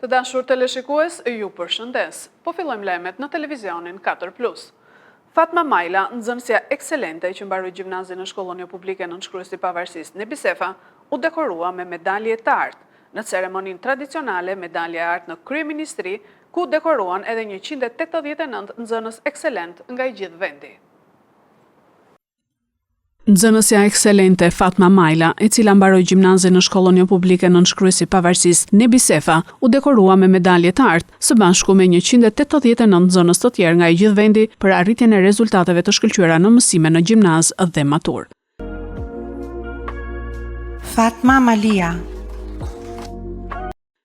Të dashur teleshikues, ju përshëndes. Po fillojmë lajmet në televizionin 4+. Fatma Majla, nxënësja ekselente që mbaroi gjimnazin në shkollën jo publike Nënshkruesi Pavarësisë në Bisefa, u dekorua me medalje të artë në ceremoninë tradicionale medalje e artë në kryeministri, ku dekoruan edhe 189 nxënës ekselent nga i gjithë vendi. Nxënësja ekselente Fatma Majla, e cila mbaroi gjimnazin në shkollën jo publike Nënshkruesi Pavarësisë në Bisefa, u dekorua me medalje të artë së bashku me 189 nxënës të tjerë nga i gjithë vendi për arritjen e rezultateve të shkëlqyera në mësime në gjimnaz dhe matur. Fatma Malia.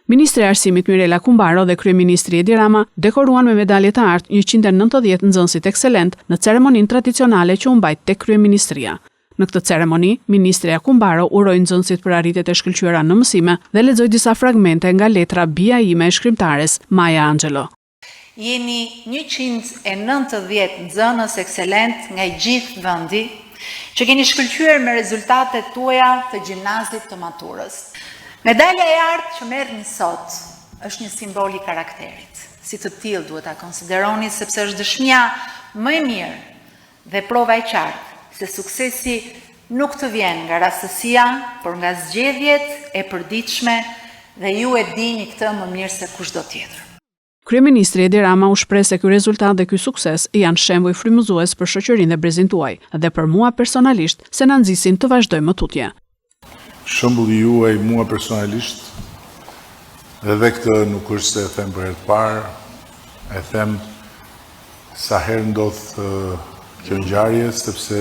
Ministri e Arsimit Mirela Kumbaro dhe Kryeministri Edi Rama dekoruan me medalje të artë 190 nxënësit ekselent në ceremoninë tradicionale që u mbajt tek kryeministria. Në këtë ceremoni, Ministreja Kumbaro uroi nxënësit për arritjet e shkëlqyera në mësime dhe lexoi disa fragmente nga letra Bia ime e shkrimtares Maja Angelo. Jeni 190 nxënës ekselent nga i gjithë vendi që keni shkëlqyer me rezultatet tuaja të gjimnazit të maturës. Medalja e artë që merrni sot është një simbol i karakterit. Si të tillë duhet ta konsideroni sepse është dëshmia më e mirë dhe prova e qartë se suksesi nuk të vjen nga rastësia, por nga zgjedhjet e përditshme dhe ju e dini këtë më mirë se kushdo tjetër. Kryeministri Edi Rama u shpreh se ky rezultat dhe ky sukses janë shembull frymëzues për shoqërinë dhe brezin tuaj dhe për mua personalisht se na nxisin të vazhdoj më tutje. Shembulli juaj mua personalisht, edhe këtë nuk është se e them për herë të parë, e them sa herë ndodh kjo ngjarje, sepse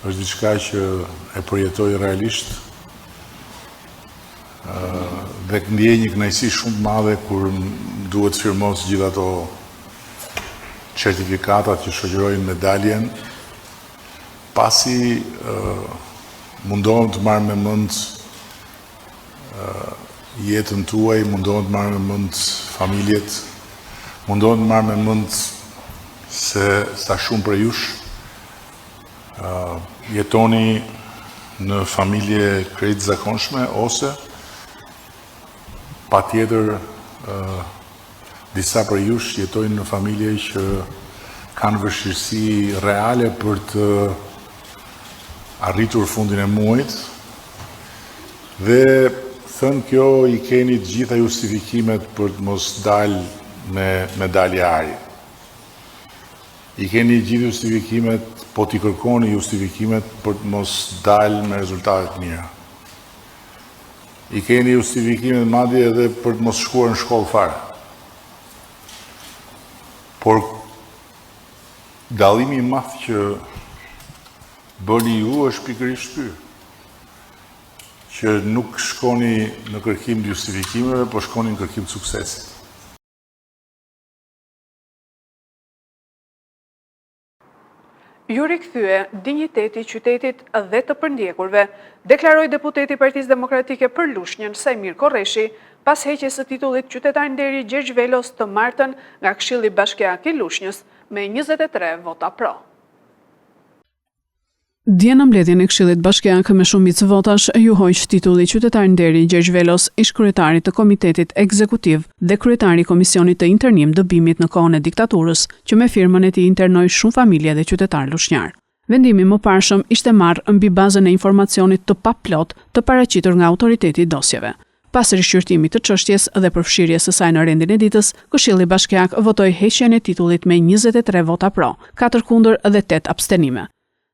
është diçka që e përjetoj realisht dhe ndjej një kënaqësi shumë të madhe kur duhet firmos gjithë ato certifikatat që shoqërojnë medaljen, pasi mundohem të marrë me mend jetën tuaj, mundohem të marrë me mend familjet, mundohem të marrë me mend se sa shumë për jush jetoni në familje krejt zakonshme ose patjetër disa për jush jetojnë në familje që kanë vështirësi reale për të arritur fundin e muajit dhe thënë kjo i keni të gjitha justifikimet për të mos dalë me medalje ari. I keni gjithë justifikimet, po t'i kërkoni justifikimet për të mos dalë me rezultatet mira. I keni justifikimet madje edhe për të mos shkuar në shkollë fare. Por dallimi i madh që bëni ju është pikërisht ky, që nuk shkoni në kërkim të justifikimeve, por shkoni në kërkim të suksesit. Ju rikthye dinjiteti i qytetit dhe të përndjekurve, deklaroi deputeti i Partisë Demokratike për Lushnjën Sajmir Korreshi, pas heqjes së titullit qytetar nderi Gjergj Velos të martën nga Këshilli Bashkiak i Lushnjës me 23 vota pro. Dje në mbledhjen e Këshillit Bashkiak me shumicë votash ju hoq titulli qytetar nderi Gjergj Velos, ish kryetari të Komitetit Ekzekutiv dhe kryetari i Komisionit të Internim dëbimit në kohën e diktaturës, që me firmën e tij internoi shumë familje dhe qytetar lushnjar. Vendimi më parshëm ishte marrë mbi bazën e informacionit të paplot të paraqitur nga autoriteti i dosjeve. Pas rishqyrtimit të çështjes dhe përfshirjes së saj në rendin e ditës, Këshilli Bashkiak votoi heqjen e titullit me 23 vota pro, 4 kundër dhe 8 abstenime.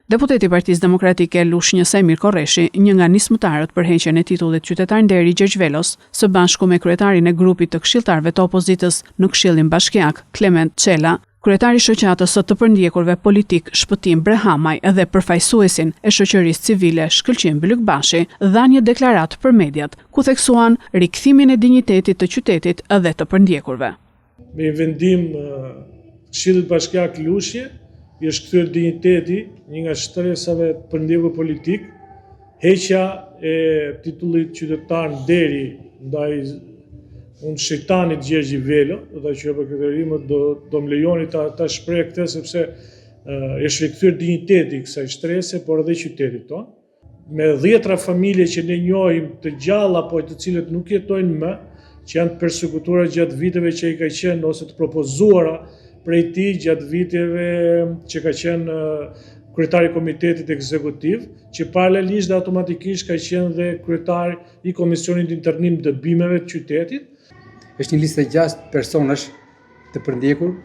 Deputeti i Partisë Demokratike Lushnjës Sajmir Korreshi, një nga nismëtarët për heqjen e titullit qytetar nderi Gjergj Velos, së bashku me kryetarin e grupit të këshilltarëve të opozitës në Këshillin Bashkiak, Klement Çela, kryetari i shoqatës së të përndjekurve politik Shpëtim Brehamaj dhe përfaqësuesin e shoqërisë civile Shkëlqim Blykbashi, dhanë një deklaratë për mediat, ku theksuan rikthimin e dinjitetit të qytetit dhe të përndjekurve. Me vendim Këshillit Bashkiak Lushnjë i është kthyer dinjiteti një nga shtresave të përndjekur politik, heqja e titullit qytetar nderi ndaj unë shejtanit Gjergj Velo, dhe që për këtë rrimë do më lejoni ta shpreh këtë sepse është rikthyer dinjiteti kësaj shtrese, por edhe qytetit tonë. Me 10 familje që ne njohim të gjalla, po të cilët nuk jetojnë më, që janë të përsekutuara gjatë viteve që i ka qenë ose të propozuara prej tij gjatë viteve që ka qenë kryetari i komitetit ekzekutiv, që paralelisht dhe automatikisht ka qenë dhe kryetari i komisionit të internim dëbimeve të qytetit. Është një listë 6 personash të përndjekur,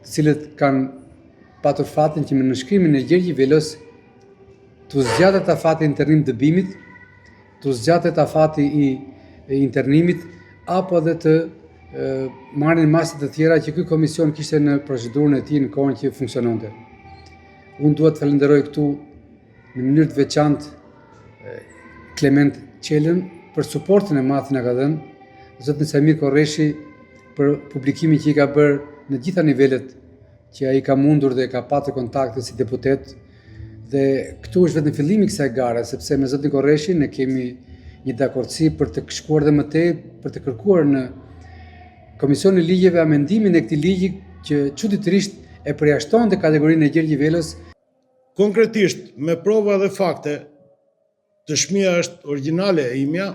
të cilët kanë patur fatin që me nënshkrimin e Gjergj Velos të zgjatet afati i internim dëbimit, të zgjatet afati i internimit, apo edhe të marrin masat të tjera që ky komision kishte në procedurën e tij në kohën që funksiononte. Unë duhet të falenderoj këtu në mënyrë të veçantë Klement Qelën për suportin e madh që na ka dhënë, zotin Samir Korreshi për publikimin që i ka bërë në gjitha nivelet që ai ka mundur dhe ka patur kontakte si deputet. Dhe këtu është vetëm fillimi i kësaj gare, sepse me zotin Korreshi ne kemi një dakordsi për të shkuar dhe më tej, për të kërkuar në Komisionin e Ligjeve amendimin e këtij ligji që çuditërisht e përjashton të kategorinë e Gjergj Velos. Konkretisht, me prova dhe fakte, dëshmia është origjinale e imja,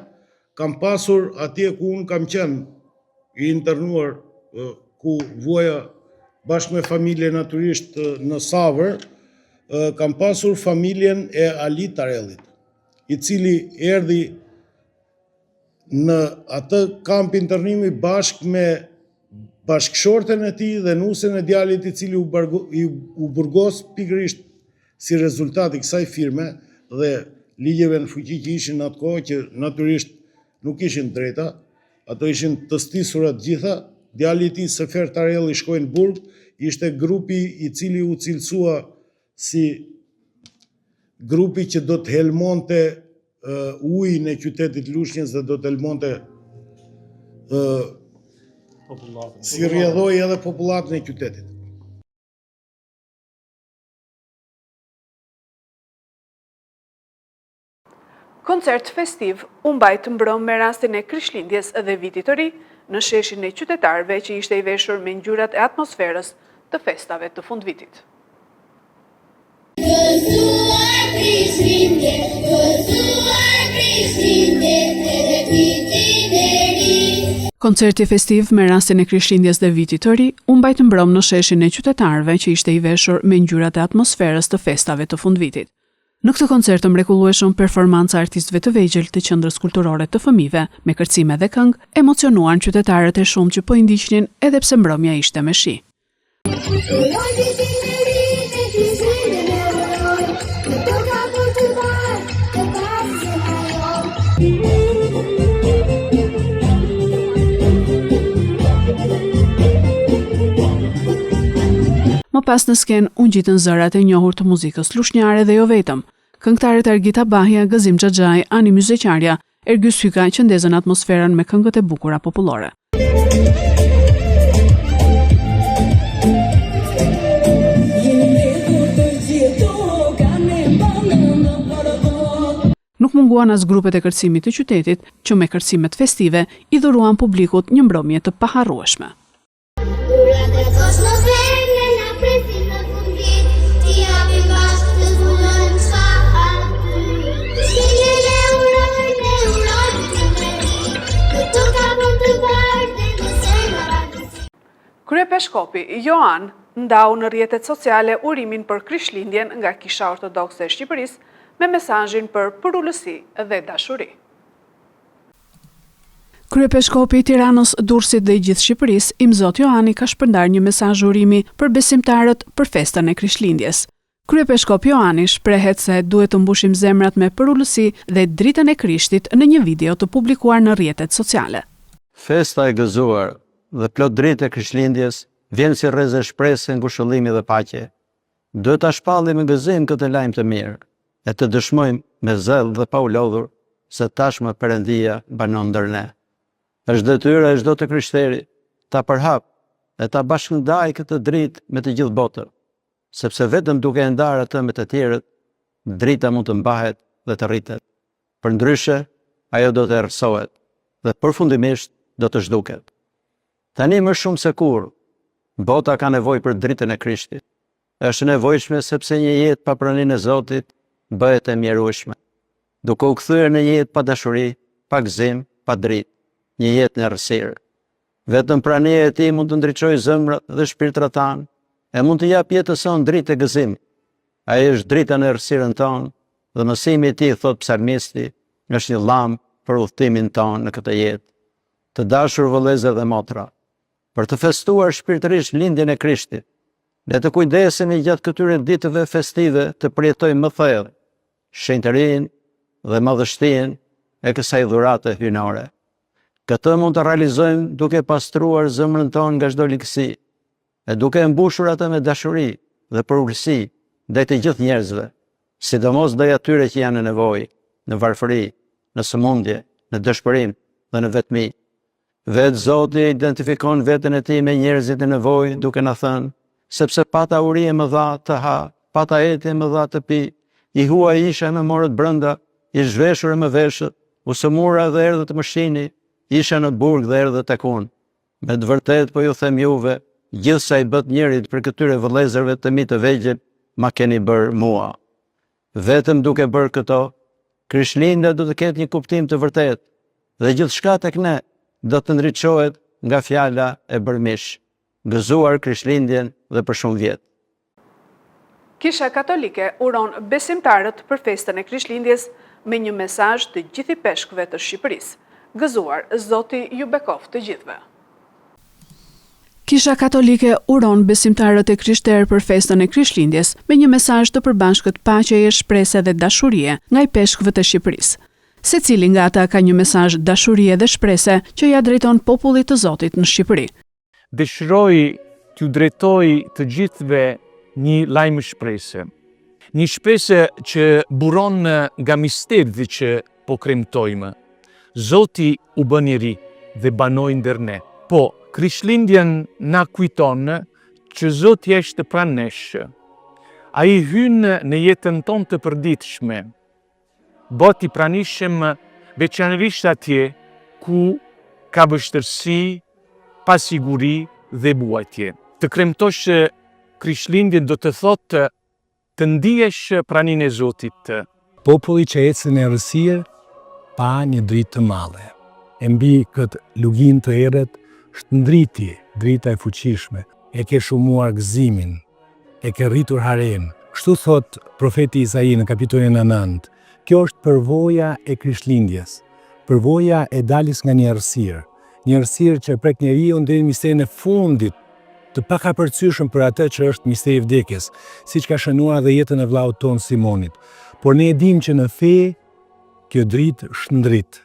kam pasur atje ku unë kam qenë i internuar, ku vuaja bashkë me familje natyrisht në Savër, kam pasur familjen e Ali Tarellit, i cili erdhi në atë kamp internimi bashkë me bashkëshorten e tij dhe nusen e djalit i cili u burgos pikërisht si rezultat i kësaj firme dhe ligjeve në fuqi që ishin atë kohë, që natyrisht nuk ishin drejta, ato ishin të stisura të gjitha. Djali i tij Sefer Tarelli shkoi në burg, ishte grupi i cili u cilësua si grupi që do të helmonte ujin e qytetit Lushnjës dhe do të helmonte si rrjedhoi edhe popullatën e qytetit. Koncert festiv u mbajt mbrëm me rastin e Krishtlindjes dhe Vitit të Ri në sheshin e qytetarëve që ishte i veshur me ngjyrat e atmosferës të festave të fundvitit. Gëzuar Krishtlindje, gëzuar Krishtlindje, edhe Vitin e Ri. Koncerti festiv me rastin e Krishtlindjes dhe Vitit të Ri u mbajt mbrëm në sheshin e qytetarëve që ishte i veshur me ngjyrat e atmosferës të festave të fundvitit. Në këtë koncert të mrekullueshëm, performanca artistëve të vegjël të Qendrës Kulturore të Fëmijëve, me kërcime dhe këngë, emocionuan qytetarët e shumë që po i ndiqnin edhe pse mbrëmja ishte me shi. Më pas në sken u ngjitën zërat e njohur të muzikës lushnjare dhe jo vetëm. Këngëtarët Argita Bahja, Gëzim Xhaxhaj, Ani Myzeqarja, Ergjys Hyka që ndezën atmosferën me këngët e bukura popullore. Nuk munguan as grupet e kërcimit të qytetit, që me kërcimet festive i dhuruan publikut një mbrëmje të paharrueshme. Kryepeshkopi Joan ndau në rrjetet sociale urimin për Krishtlindjen nga Kisha Ortodokse e Shqipërisë me mesazhin për përullësi dhe dashuri. Kryepeshkopi i Tiranës, Durrësit dhe i gjithë Shqipërisë, Imzot Joani ka shpërndar një mesazh urimi për besimtarët për festën e Krishtlindjes. Kryepeshkop Joani shprehet se duhet të mbushim zemrat me përullësi dhe dritën e Krishtit në një video të publikuar në rrjetet sociale. Festa e gëzuar dhe plot dritë e Krishtlindjes vjen si rrezë shpresë, ngushëllimi dhe paqe. Duhet ta shpallim me gëzim këtë lajm të mirë, e të dëshmojmë me zell dhe pa u lodhur se tashmë Perëndia banon ndër ne. Është detyra e çdo të krishterë ta përhap e ta bashkëndaj këtë dritë me të gjithë botën, sepse vetëm duke e ndarë atë me të tjerët, drita mund të mbahet dhe të rritet. Përndryshe, ajo do të errësohet dhe përfundimisht do të zhduket. Tani më shumë se kur, bota ka nevojë për dritën e Krishtit. Është nevojshme sepse një jetë pa praninë e Zotit bëhet e mjerueshme. Duke u kthyer në jetë pa dashuri, pa gëzim, pa dritë, një jetë në errësirë. Vetëm prania e tij mund të ndriçojë zemrat dhe shpirtrat tanë, e mund të japë jetës sonë dritë e gëzim. Ai është drita në errësirën tonë, dhe mësimi i tij, thot psalmisti, është një llamp për udhëtimin tonë në këtë jetë. Të dashur vëllezër dhe motra, për të festuar shpirtërisht lindjen e Krishtit, le të kujdesemi gjatë këtyre ditëve festive të përjetojmë më thellë shenjtërinë dhe madhështinë e kësaj dhurate hyjnore. Këtë mund të realizojmë duke pastruar zemrën tonë nga çdo likësi, e duke e mbushur atë me dashuri dhe përulësi ndaj të gjithë njerëzve, sidomos ndaj atyre që janë në nevojë, në varfëri, në sëmundje, në dëshpërim dhe në vetmi. Vetë Zoti identifikon veten e tij me njerëzit në nevojë, duke na thënë: sepse pata uri e më dha të ha, pata eti e më dha të pi, i huaj isha e më morët brënda, i zhveshur e më veshët, u sëmura dhe erdhët më shini, isha në burg dhe erdhët tek unë. Me të vërtet po ju them juve, gjithsa i bët njerit për këtyre vëllezërve të mi të vegjël, ma keni bërë mua. Vetëm duke bërë këto, Krishtlindja do të ketë një kuptim të vërtet, dhe gjithçka tek ne do të ndriçohet nga fjala e bërmish. Gëzuar Krishtlindjen dhe për shumë vjet. Kisha Katolike uron besimtarët për festën e Krishtlindjes me një mesazh të gjithë peshkëve të Shqipërisë. Gëzuar Zoti ju bekoft të gjithëve. Kisha Katolike uron besimtarët e krishterë për festën e Krishtlindjes me një mesazh të përbashkët paqeje, shprese dhe dashurie nga i peshkëve të Shqipërisë. Secili nga ata ka një mesazh dashurie dhe shprese që ja drejton popullit të Zotit në Shqipëri. Dëshiroj t'ju drejtoj të gjithëve një lajm shprese. Një shprese që buron nga misteri që po kremtojmë. Zoti u bën njeri dhe banoi ndër ne. Po, Krishtlindjen na kujton që Zoti është pranë nesh. Ai hyn në jetën tonë të përditshme. Bëhet i pranishëm veçanërisht atje ku ka vështirësi, pasiguri dhe buajtje. Të kremtosh Krishtlindjen do të thotë të ndihesh praninë e Zotit. Populli që ecën në errësirë pa një dritë të madhe. E mbi këtë lugin të errët shndriti drita e fuqishme, e ke shumuar gëzimin, e ke rritur haren. Kështu thot profeti Isai në kapitullin 9. Kjo është përvoja e Krishtlindjes, përvoja e daljes nga një errësirë që prek njeriu deri në misterin e fundit, të pakapërcyeshëm për atë që është misteri i vdekjes, siç ka shënuar edhe jetën e vllaut ton Simonit. Por ne e dimë që në fe kjo dritë shndrit.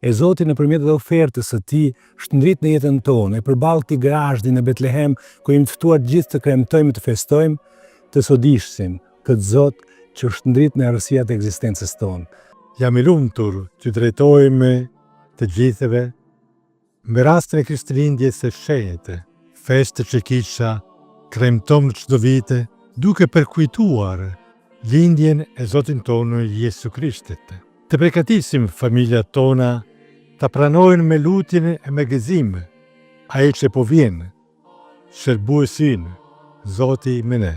E Zoti nëpërmjet ofertës së tij shndrit në jetën tonë, e përballë këtij grazhdi në Betlehem, ku jemi të ftuar gjithë të kremtojmë, të festojmë, të sodishsim këtë Zot që shndrit në errësirat e ekzistencës tonë. Jam i lumtur që drejtohemi të gjithëve me rastin e Krishtlindjes së shenjtë, festë që kisha kremton çdo vite, duke përkujtuar lindjen e Zotit tonë Jesu Krishtit. Të përgatisim familja tona ta pranojnë me lutjen e me gëzim ai që po vjen, shërbuesin, Zoti me ne.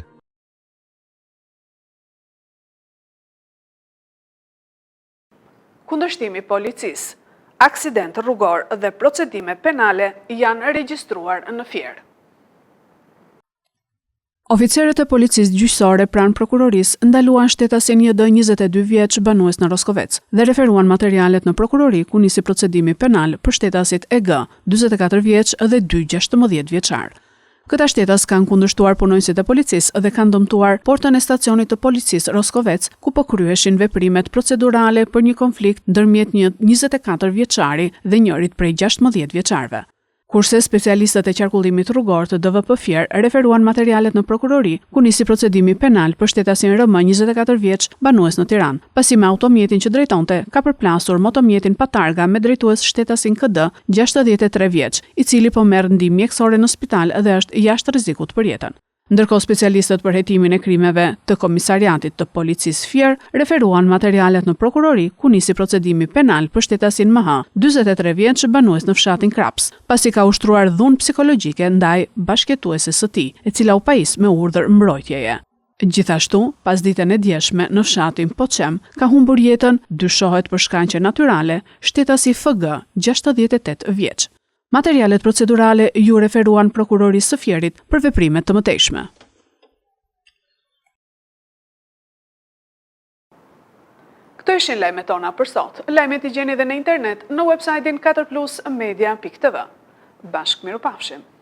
Kundërshtimi policisë, aksident rrugor dhe procedime penale janë regjistruar në Fier. Oficerët e policisë gjyqësore pranë prokurorisë ndaluan shtetasin JD 22 vjeç banues në Roskovec dhe referuan materialet në prokurori ku nisi procedimi penal për shtetasit EG, 44 vjeç dhe 2 16 vjeçar. Këta shtetas kanë kundërshtuar punonjësit e policisë dhe kanë dëmtuar portën e stacionit të policisë Roskovec, ku po kryeshin veprimet procedurale për një konflikt ndërmjet një 24 vjeçari dhe njërit prej 16 vjeçarve. Kurse specialistët e qarkullimit rrugor të DVP Fier referuan materialet në prokurori, ku nisi procedimi penal për shtetasin RM 24 vjeç banues në Tiranë, pasi me automjetin që drejtonte ka përplasur motomjetin pa targa me drejtues shtetasin KD 63 vjeç, i cili po merr ndihmë mjekësore në spital dhe është jashtë rrezikut për jetën. Ndërkohë specialistët për hetimin e krimeve të komisariatit të policisë Fier referuan materialet në prokurori, ku nisi procedimi penal për shtetasin MH, 43 vjeç banues në fshatin Kraps, pasi ka ushtruar dhunë psikologjike ndaj bashkëtueses së tij, e cila u pajis me urdhër mbrojtjeje. Gjithashtu, pas ditën e djeshme në fshatin Poçem, ka humbur jetën, dyshohet për shkaqe natyrale, shtetasi FG, 68 vjeç. Materialet procedurale ju referuan prokurorisë së Fierit për veprimet të mëtejshme. Këto ishin lajmet tona për sot. Lajmet i gjeni edhe në internet në website-in 4plusmedia.tv. Bashkë mirupafshim.